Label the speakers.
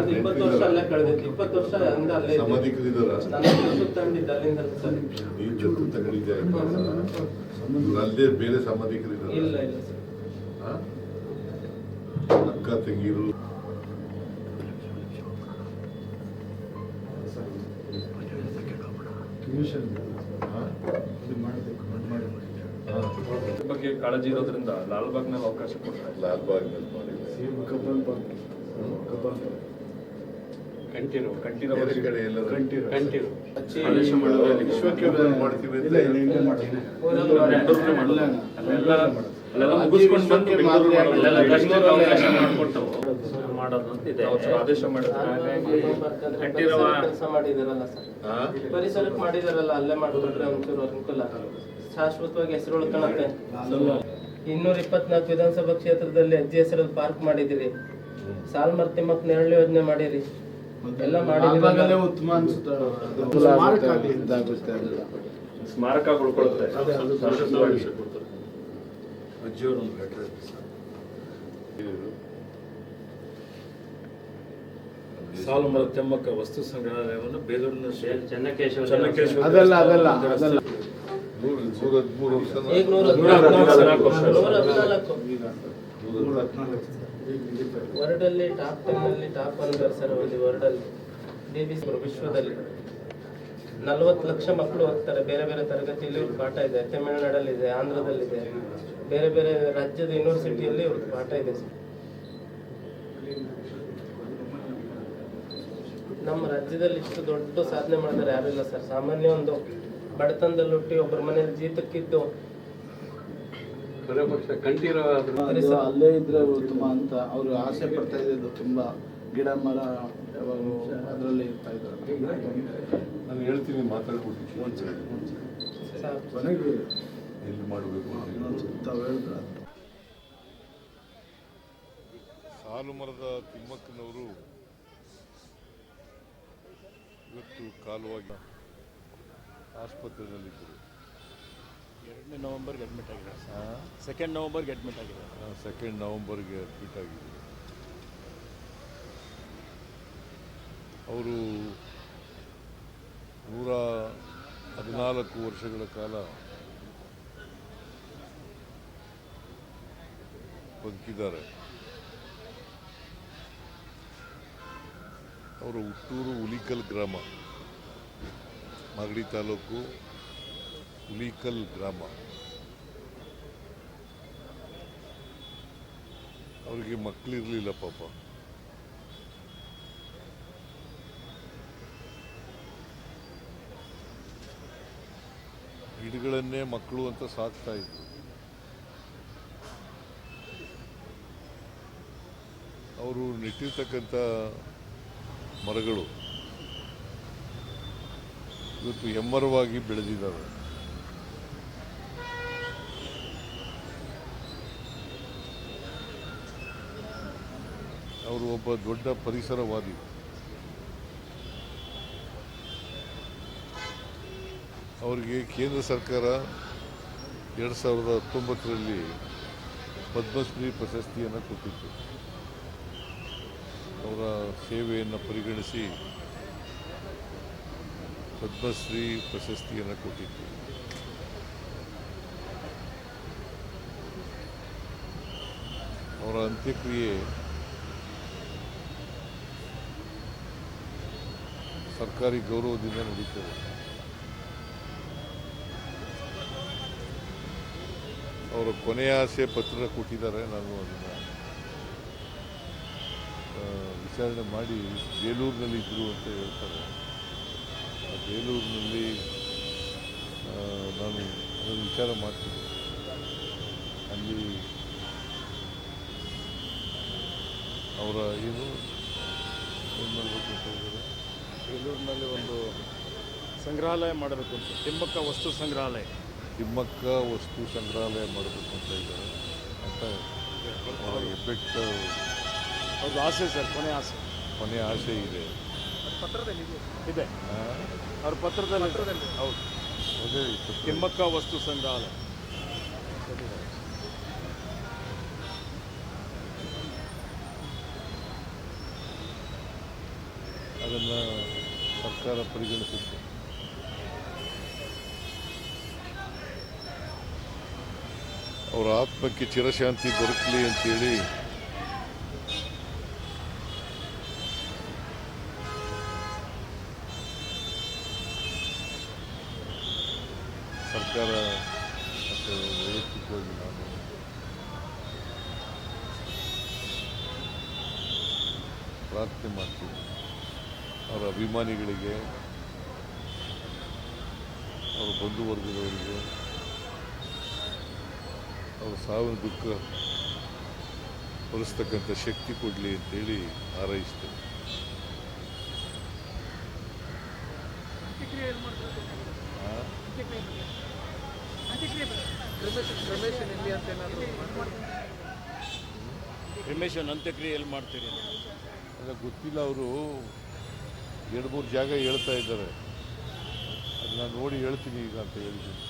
Speaker 1: 20 ವರ್ಷ ಅಲ್ಲೇ ಕಳೆದಿತ್ತು. 20 ವರ್ಷ ಅಂದ ಅಲ್ಲೇ
Speaker 2: ಅಲ್ಲೇ ಬೇರೆ ಸಂಬಂಧಿಕರಿದ್ದಾರೆ.
Speaker 1: ಇಲ್ಲ
Speaker 2: ಅಕ್ಕ ತಂಗಿರು
Speaker 3: ಬಗ್ಗೆ ಕಾಳಜಿ ಇರೋದ್ರಿಂದ ಲಾಲ್ಬಾಗ್ನಲ್ಲಿ ಅವಕಾಶ ಕೊಡ್ತಾರೆ.
Speaker 2: ಲಾಲ್ಬಾಗ್ನಲ್ಲಿ ಮಾಡಿದ್ದಾರೆ.
Speaker 3: ಕಂಠೀರವ
Speaker 2: ಕಡೆ ಎಲ್ಲ
Speaker 3: ವಿಶ್ವಕ್ಕೆ
Speaker 2: ಮಾಡ್ತೀವಿ
Speaker 3: ಆದೇಶ
Speaker 1: ಕೆಲಸ ಮಾಡಿದಾರಲ್ಲ ಸರ್, ಪರಿಸರಕ್ಕೆ ಮಾಡಿದಾರಲ್ಲ, ಅಲ್ಲೇ ಮಾಡ್ಕೊಂಡ್ರೆ ಒಂಚೂರು ಅನುಕೂಲ, ಶಾಶ್ವತವಾಗಿ ಹೆಸರು ಉಳ್ಕೊಳತ್ತೆ. 224 ವಿಧಾನಸಭಾ ಕ್ಷೇತ್ರದಲ್ಲಿ ಅಜ್ಜಿ ಹೆಸರಲ್ಲಿ ಪಾರ್ಕ್ ಮಾಡಿದಿರಿ, ಸಾಲ್ಮರ್ ತಿಮ್ಮಕ್ ನೆರಳು ಯೋಜನೆ ಮಾಡಿರಿ, ಎಲ್ಲ ಮಾಡಿದಿರಿ.
Speaker 4: ಉತ್ತಮ ಅನ್ಸುತ್ತೆ.
Speaker 3: ಸ್ಮಾರಕ ಉಳ್ಕೊಳುತ್ತೆ.
Speaker 5: ಸಾಲುಮರದ ತಿಮ್ಮಕ್ಕ ವಸ್ತು ಸಂಗ್ರಹಾಲಯವನ್ನು ಬೇಲೂರಿನ
Speaker 1: ಚೆನ್ನಕೇಶವ
Speaker 4: ಅದಲ್ಲ
Speaker 1: ಈಗ 114 ವರ್ಡಲ್ಲಿ ಟಾಪ್ 10 ಅಲ್ಲಿ ಟಾಪ್ 1 ಸರ್. ಒಂದು ವರ್ಡಲ್ಲಿ DBC ವಿಶ್ವದಲ್ಲಿ 40 ಲಕ್ಷ ಮಕ್ಕಳು ಓದ್ತಾರೆ. ಬೇರೆ ಬೇರೆ ತರಗತಿಯಲ್ಲಿ ಇವ್ರ ಪಾಠ ಇದೆ. ತಮಿಳುನಾಡಲ್ಲಿದೆ, ಆಂಧ್ರದಲ್ಲಿದೆ, ಬೇರೆ ಬೇರೆ ರಾಜ್ಯದ ಯೂನಿವರ್ಸಿಟಿಯಲ್ಲಿ ಇವ್ರದ್ದು ಪಾಠ ಇದೆ ಸರ್. ನಮ್ಮ ರಾಜ್ಯದಲ್ಲಿ ಇಷ್ಟು ದೊಡ್ಡ ಸಾಧನೆ ಮಾಡಿದ್ರೆ ಯಾರು ಇಲ್ಲ ಸರ್. ಸಾಮಾನ್ಯ ಒಂದು ಬಡತನದಲ್ಲಿ ಹುಟ್ಟಿ ಒಬ್ಬರ ಮನೆಯಲ್ಲಿ ಜೀತಕ್ಕಿದ್ದು
Speaker 4: ಅಲ್ಲೇ ಇದ್ರೆ ಉತ್ತಮ ಅಂತ ಅವರು ಆಸೆ ಪಡ್ತಾ ಇದ್ದು. ತುಂಬಾ ಗಿಡ ಮರ ಅದರಲ್ಲಿ ಇರ್ತಾ ಇದ್ದಾರೆ.
Speaker 2: ನಾನು ಹೇಳ್ತೀನಿ, ಮಾತಾಡ್ಕೊಡ್ತೀನಿ
Speaker 4: ಕೊನೆಗೆ
Speaker 2: ಎಲ್ಲಿ ಮಾಡಬೇಕು. ಸಾಲುಮರದ ತಿಮ್ಮಕ್ಕನವರು ಇವತ್ತು ಕಾಲವಾಗಿ ಆಸ್ಪತ್ರೆಯಲ್ಲಿದ್ದರು.
Speaker 5: 2 ನವೆಂಬರ್ಗೆ ಅಡ್ಮಿಟ್ ಆಗಿದ್ದಾರೆ. 2 ನವೆಂಬರ್ಗೆ ಅಡ್ಮಿಟ್ ಆಗಿದ್ದಾರೆ.
Speaker 2: 2 ನವೆಂಬರ್ಗೆ ಅಡ್ಮಿಟ್ ಆಗಿದ್ದರು. ಅವರು 114 ವರ್ಷಗಳ ಕಾಲ ಬದುಕಿದ್ದಾರೆ. ಅವರ ಹುಟ್ಟೂರು ಹುಲಿಕಲ್ ಗ್ರಾಮ, ಮಾಗಡಿ ತಾಲೂಕು ಹುಲಿಕಲ್ ಗ್ರಾಮ. ಅವರಿಗೆ ಮಕ್ಕಳಿರಲಿಲ್ಲ ಪಾಪ. ಗಿಡಗಳನ್ನೇ ಮಕ್ಕಳು ಅಂತ ಸಾಕ್ತಾ ಇದ್ರು. ಅವರು ನೆಟ್ಟಿರ್ತಕ್ಕಂಥ ಮರಗಳು ಇವತ್ತು ಎಮ್ಮರವಾಗಿ ಬೆಳೆದಿದ್ದಾವೆ. ಅವರು ಒಬ್ಬ ದೊಡ್ಡ ಪರಿಸರವಾದಿ. ಅವರಿಗೆ ಕೇಂದ್ರ ಸರ್ಕಾರ 2019ರಲ್ಲಿ ಪದ್ಮಶ್ರೀ ಪ್ರಶಸ್ತಿಯನ್ನು ಕೊಟ್ಟಿತ್ತು. ಅವರ ಸೇವೆಯನ್ನು ಪರಿಗಣಿಸಿ ಪದ್ಮಶ್ರೀ ಪ್ರಶಸ್ತಿಯನ್ನು ಕೊಟ್ಟಿತ್ತು. ಅವರ ಅಂತ್ಯಕ್ರಿಯೆ ಸರ್ಕಾರಿ ಗೌರವದಿಂದ ನಡೀತದೆ. ಅವರ ಕೊನೆಯ ಆಸೆ ಪತ್ರ ಕೊಟ್ಟಿದ್ದಾರೆ. ನಾನು ಅದನ್ನು ವಿಚಾರಣೆ ಮಾಡಿ ಬೇಲೂರಿನಲ್ಲಿ ಇದ್ದರು ಅಂತ ಹೇಳ್ತಾರೆ. ಆ ಬೇಲೂರಿನಲ್ಲಿ ನಾನು ಅದನ್ನು ವಿಚಾರ ಮಾಡ್ತೀನಿ. ಅಲ್ಲಿ ಅವರ ಏನು ಮಾಡಬೇಕು ಅಂತ ಹೇಳಿದರೆ,
Speaker 5: ಬೇಲೂರಿನಲ್ಲಿ ಒಂದು ಸಂಗ್ರಹಾಲಯ ಮಾಡಬೇಕು ಅಂತ, ತಿಮ್ಮಕ್ಕ ವಸ್ತು ಸಂಗ್ರಹಾಲಯ.
Speaker 2: ತಿಮ್ಮಕ್ಕ ವಸ್ತು ಸಂಗ್ರಹಾಲಯ ಮಾಡಬೇಕು ಅಂತ ಇದ್ದಾರೆ ಅಂತ ಹೆಬ್ಬೆಟ್ಟು
Speaker 5: ಅವ್ರದ್ದು ಆಸೆ ಸರ್,
Speaker 2: ಕೊನೆಯ ಆಸೆ ಇದೆ.
Speaker 5: ಇದೆ
Speaker 2: ಆ,
Speaker 5: ಅವ್ರ ಪತ್ರದಲ್ಲಿ ಹೌದು,
Speaker 2: ಅದೇ ಈ ಪತ್ರ.
Speaker 5: ತಿಮ್ಮಕ್ಕ ವಸ್ತು ಸಂಗ್ರಹಾಲಯ.
Speaker 2: ಅದನ್ನು ಸರ್ಕಾರ ಪರಿಗಣಿಸುತ್ತೆ. ಅವರ ಆತ್ಮಕ್ಕೆ ಚಿರಶಾಂತಿ ದೊರಕಲಿ ಅಂತೇಳಿ ಸರ್ಕಾರ ಮತ್ತು ವೈಯಕ್ತಿಕವಾಗಿ ನಾನು ಪ್ರಾರ್ಥನೆ ಮಾಡ್ತೀನಿ. ಅವರ ಅಭಿಮಾನಿಗಳಿಗೆ, ಅವರ ಬಂಧುವರ್ಗದವರಿಗೆ ಅವರ ಸಾವಿನ ದುಃಖ ಭರಿಸ್ತಕ್ಕಂಥ ಶಕ್ತಿ ಕೊಡಲಿ ಅಂತೇಳಿ ಹಾರೈಸ್ತೇನೆ. ಆ?
Speaker 5: ಕ್ರಿಮೇಷನ್ ಅಂತ್ಯಕ್ರಿಯೆ ಎಲ್ಲಿ ಮಾಡ್ತೀರಿ?
Speaker 2: ಅಲ್ಲ, ಗೊತ್ತಿಲ್ಲ. ಅವರು 2-3 ಜಾಗ ಹೇಳ್ತಾ ಇದ್ದಾರೆ. ಅದನ್ನ ನೋಡಿ ಹೇಳ್ತೀನಿ ಈಗ ಅಂತ ಹೇಳಿದ್ದೀನಿ.